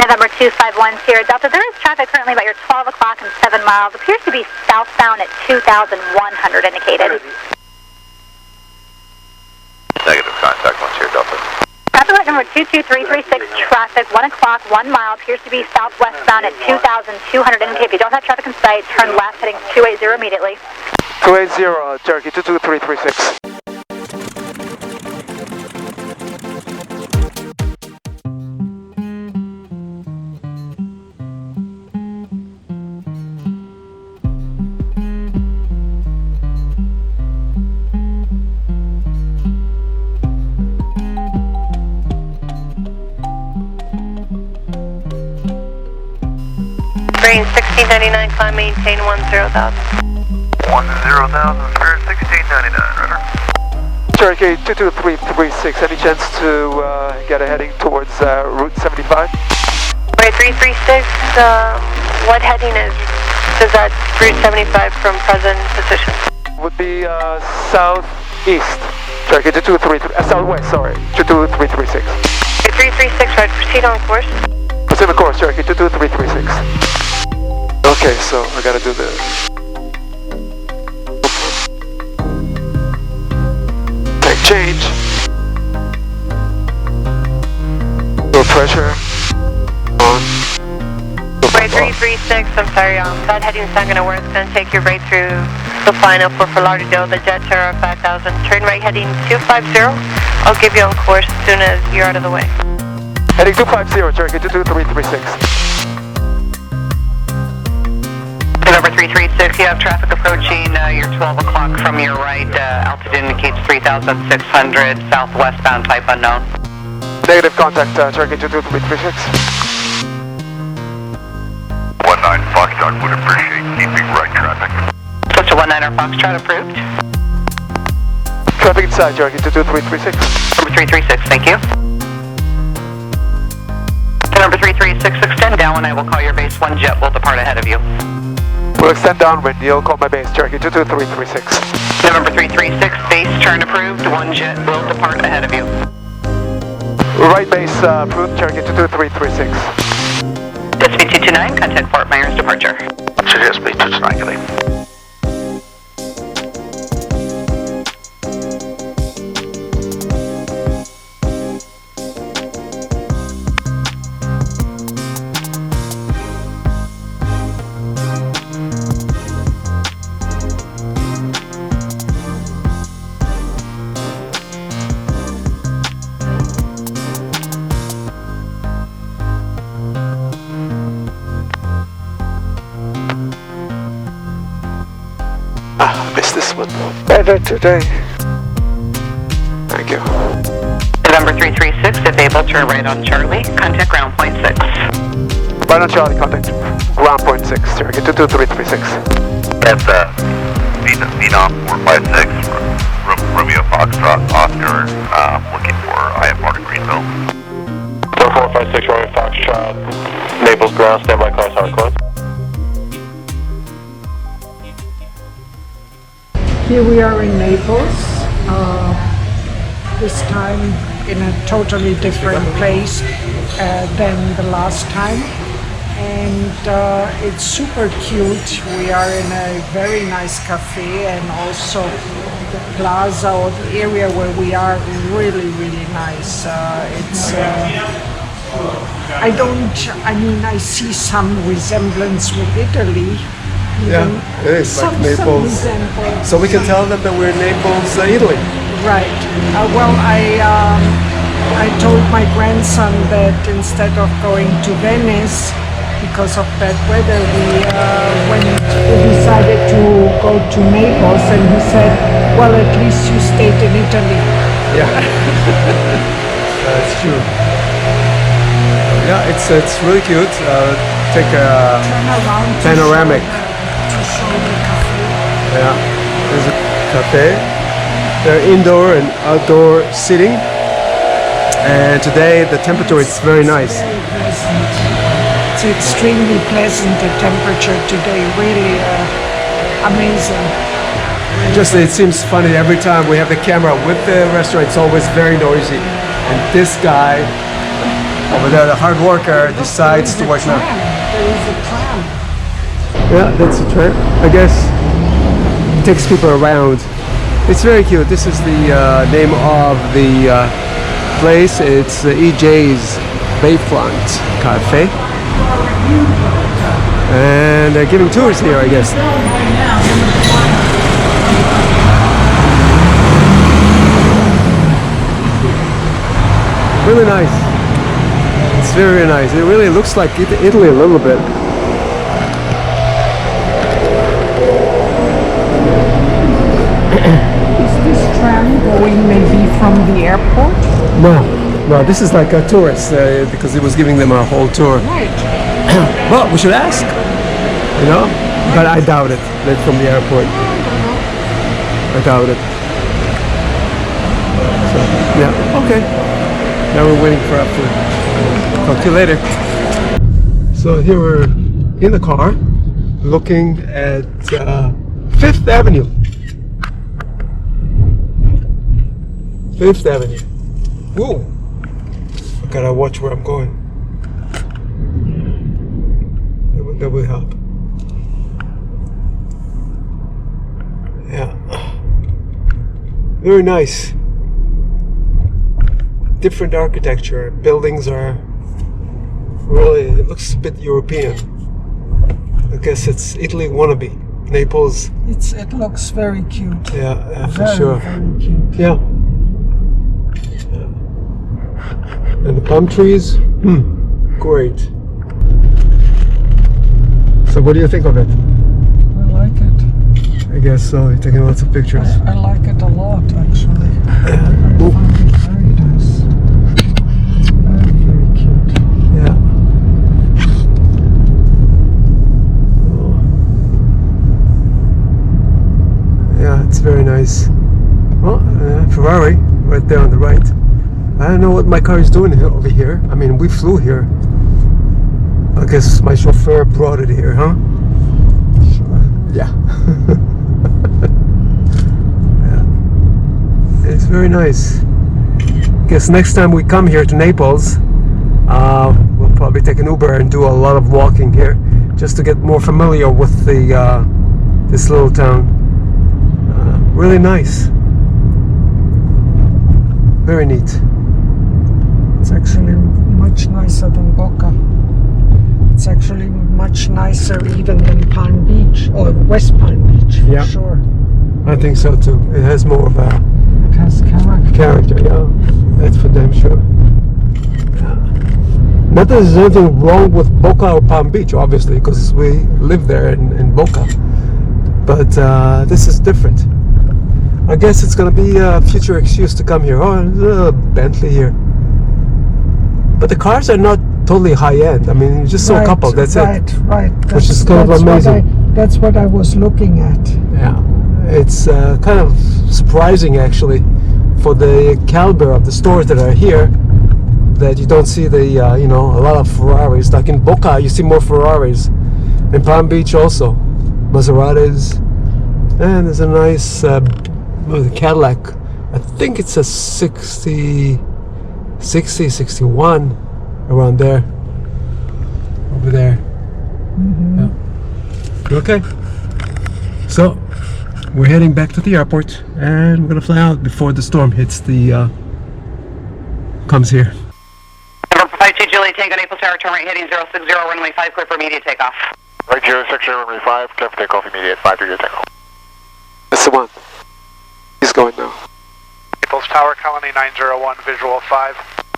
November 251 Sierra Delta. There is traffic currently about your 12 o'clock and 7 miles. Appears to be southbound at 2,100 indicated. Negative contact 1 Sierra Delta. Traffic light number 22336, traffic 1 o'clock, 1 mile. Appears to be southwestbound at 2,200 indicated. If you don't have traffic in sight, turn left heading 280 immediately. 280, Cherokee 22336. Range 1699, climb, maintain 10,000. 10,000, Spirit 1699, runner. Cherokee 22336, any chance to get a heading towards Route 75? Wait, 336, what heading is that Route 75 from present position? Would be southeast. Cherokee 2233, southwest, sorry, 22336. Okay, 336, right, proceed on course. Proceed on course, Cherokee 22336. Okay, so I gotta do this. Take change. Low pressure. On. Right, 336, I'm sorry, that heading's not gonna work. It's gonna take you right through the final for Fort Lauderdale, the Jet Terror 5000. Turn right heading 250. I'll give you on course as soon as you're out of the way. Heading 250, Cherokee 22336. November 336, you have traffic approaching your 12 o'clock from your right. Altitude indicates 3,600, southwestbound, type unknown. Negative contact, Cherokee 22336. 19 Foxtrot would appreciate keeping right traffic. Switch to 19er Foxtrot approved. Traffic inside, Cherokee 22336. Number 336, thank you. Number 336, extend down and I will call your base. 1 jet will depart ahead of you. We'll extend downwind, you'll call my base, Cherokee 22336. November 336, base turn approved. 1 jet will depart ahead of you. Right base approved, Cherokee 22336. SB 229, contact Fort Myers departure. Suggest me 229, can I? I missed this one. Better today. Thank you. November 336, if able, turn right on Charlie. Contact ground point 6. Right on Charlie, contact ground point 6, Cherokee 22336. That's Phenom 456, Romeo Foxtrot, Oscar, looking for IFR to Greenville. 456, Romeo Foxtrot, Naples ground, standby call, tower close. Here we are in Naples, this time in a totally different place than the last time, and it's super cute. We are in a very nice cafe, and also the plaza or the area where we are really nice. I see some resemblance with Italy. Yeah, it is like Naples. So we can tell them that we're in Naples, Italy. Right. I told my grandson that instead of going to Venice because of bad weather, we decided to go to Naples, and he said, "Well, at least you stayed in Italy." Yeah, that's true. Yeah, it's really cute. Take a panoramic. Yeah, there's a cafe. There are indoor and outdoor seating, and today the temperature is very nice. Very pleasant. It's extremely pleasant. The temperature today, really amazing. Just it seems funny every time we have the camera with the restaurant. It's always very noisy, and this guy over there, the hard worker decides to work now. There is a tram. Yeah, that's a tram. I guess it takes people around. It's very cute. This is the name of the place. It's EJ's Bayfront Cafe. And they're giving tours here, I guess. Really nice. It's very nice. It really looks like Italy a little bit. Is this tram going maybe from the airport? No, this is like a tourist because it was giving them a whole tour. Right. Well, we should ask, you know, but I doubt it. That's from the airport. I doubt it. So, yeah, okay. Now we're waiting for our food. Talk to you later. So here we're in the car, looking at 5th Avenue. 5th Avenue. Whoa! I gotta watch where I'm going. That would help. Yeah. Very nice. Different architecture. Buildings are really, it looks a bit European. I guess it's Italy wannabe. Naples. It looks very cute. Yeah, for Very, sure. very cute. Yeah. And the palm trees, great. So what do you think of it? I like it. I guess so. You're taking lots of pictures. I like it a lot, actually. Ooh. I find it very nice. Very, very cute. Yeah. Yeah, it's very nice. Well, Ferrari right there on the right. I don't know what my car is doing over here. I mean, we flew here. I guess my chauffeur brought it here, huh? Sure. Yeah. Yeah. It's very nice. Guess next time we come here to Naples, we'll probably take an Uber and do a lot of walking here, just to get more familiar with the this little town. Really nice. Very neat. It's actually much nicer than Boca. It's actually much nicer even than Palm Beach or West Palm Beach, for Yeah. sure. I think so too. It has more of a It has character, yeah. That's for damn sure. Yeah. Not that there's anything wrong with Boca or Palm Beach, obviously, because we live there in Boca. But this is different. I guess it's going to be a future excuse to come here. Oh, there's a Bentley here. But the cars are not totally high-end. I mean, you just saw a couple, that's it. Right. Which is kind of amazing. That's what I was looking at. Yeah, it's kind of surprising actually for the caliber of the stores that are here that you don't see the you know, a lot of Ferraris. Like in Boca, you see more Ferraris. In Palm Beach also, Maseratis, and there's a nice Cadillac. I think it's a 60, 61 around there, over there. Yeah. Okay, so we're heading back to the airport and we're gonna fly out before the storm hits the comes here. Number 52 Juliet Tango Naples Tower, turn right heading 060, runway 5, clear for immediate takeoff. Right 06, runway 5, clear for takeoff immediate, 5 degree takeoff. That's the one. He's going now. Naples Tower, Colony 901, visual 5.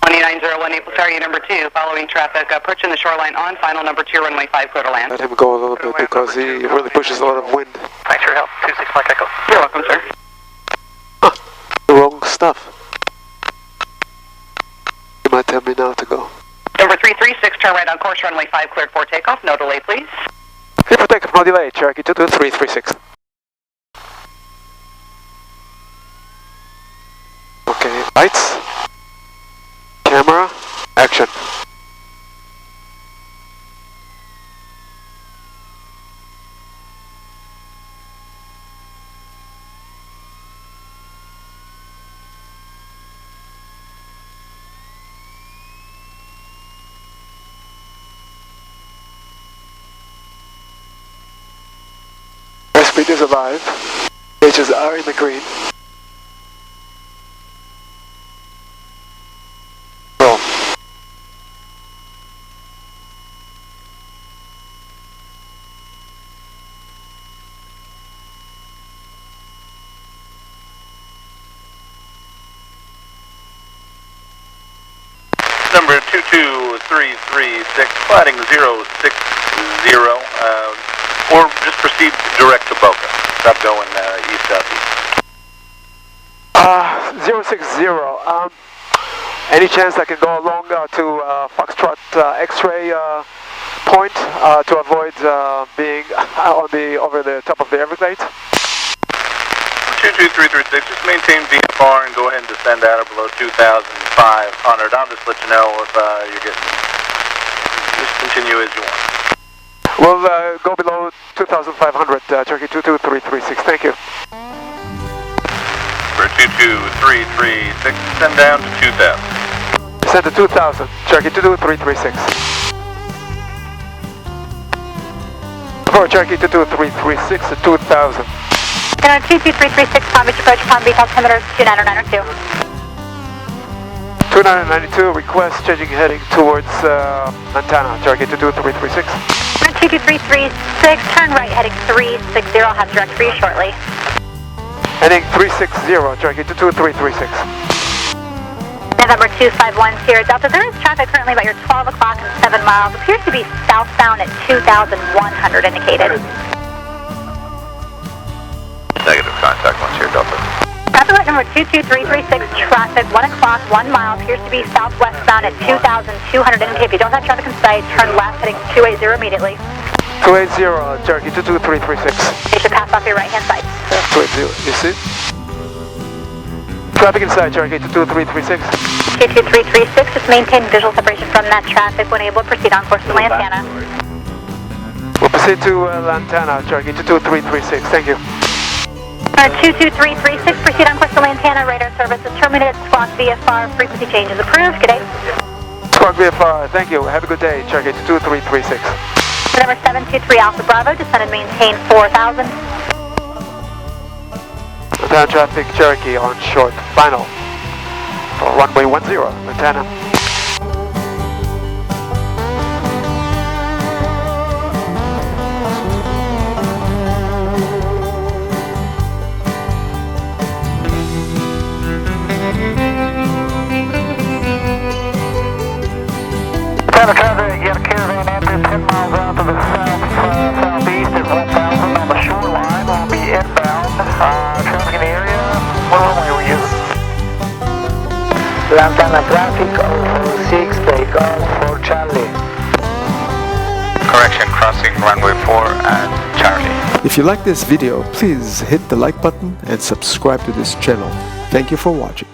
2901 Naples Tower, you number 2, following traffic, approaching the shoreline on final number 2, runway 5, clear to land. Let him go a little bit because he really pushes a lot of wind. Thanks for your help. 26 Mike Echo. You're welcome, sir. The wrong stuff. You might tell me now to go. Number 336, turn right on course, runway 5, cleared for takeoff, no delay please. Clear for takeoff, no delay. Cherokee 22336. Okay, lights, camera, action. is alive. Gauges are in the green. Roll. Number 22336, flighting 060, or just proceed direct to Boca. Stop going east-southeast. 060. Any chance I can go along to Foxtrot X-ray point to avoid being over the top of the Everglades? 22336, just maintain VFR and go ahead and descend out or below 2,500. I'll just let you know if you're getting, just continue as you want. We'll go below 2,500, Turkey 22336, thank you. For 22336, descend down to 2,000. Descend to 2,000, Turkey 22336. For Turkey 22336 to 2,000. 22336, Palm Beach approach, Palm Beach altimeter 29992. 2992, request changing heading towards Montana, Turkey 22336. 22336, turn right heading 360, have direct for you shortly. Heading 360, Turkey 22336. November 251 Sierra Delta, there is traffic currently about your 12 o'clock and 7 miles. Appears to be southbound at 2,100 indicated. Negative contact 1 Sierra Delta. Traffic light number 22336, traffic 1 o'clock, 1 mile, appears to be southwestbound at 2,200 indicated. If you don't have traffic in sight, turn left heading 280 immediately. 280, Turkey 22336. You should pass off your right hand side. 280, you see? Traffic inside, Turkey 22336. 22336, just maintain visual separation from that traffic when able to proceed on course to Lantana. We'll proceed to Lantana, Turkey 22336, thank you. 22336, proceed on course to Lantana, radar service is terminated, squawk VFR, frequency change is approved, good day. Squawk VFR, thank you, have a good day, Turkey 22336. Number 723 Alpha Bravo, descend and maintain 4,000. Montana traffic, Cherokee on short, final. For runway 10, Montana. Traffic, get a caravan engine 10 miles out to the southeast at 1,000 on the shoreline. We'll be inbound. Traffic in the area. What runway were you? Lantana traffic 046, take off for Charlie. Correction, crossing runway 4 and Charlie. If you like this video, please hit the like button and subscribe to this channel. Thank you for watching.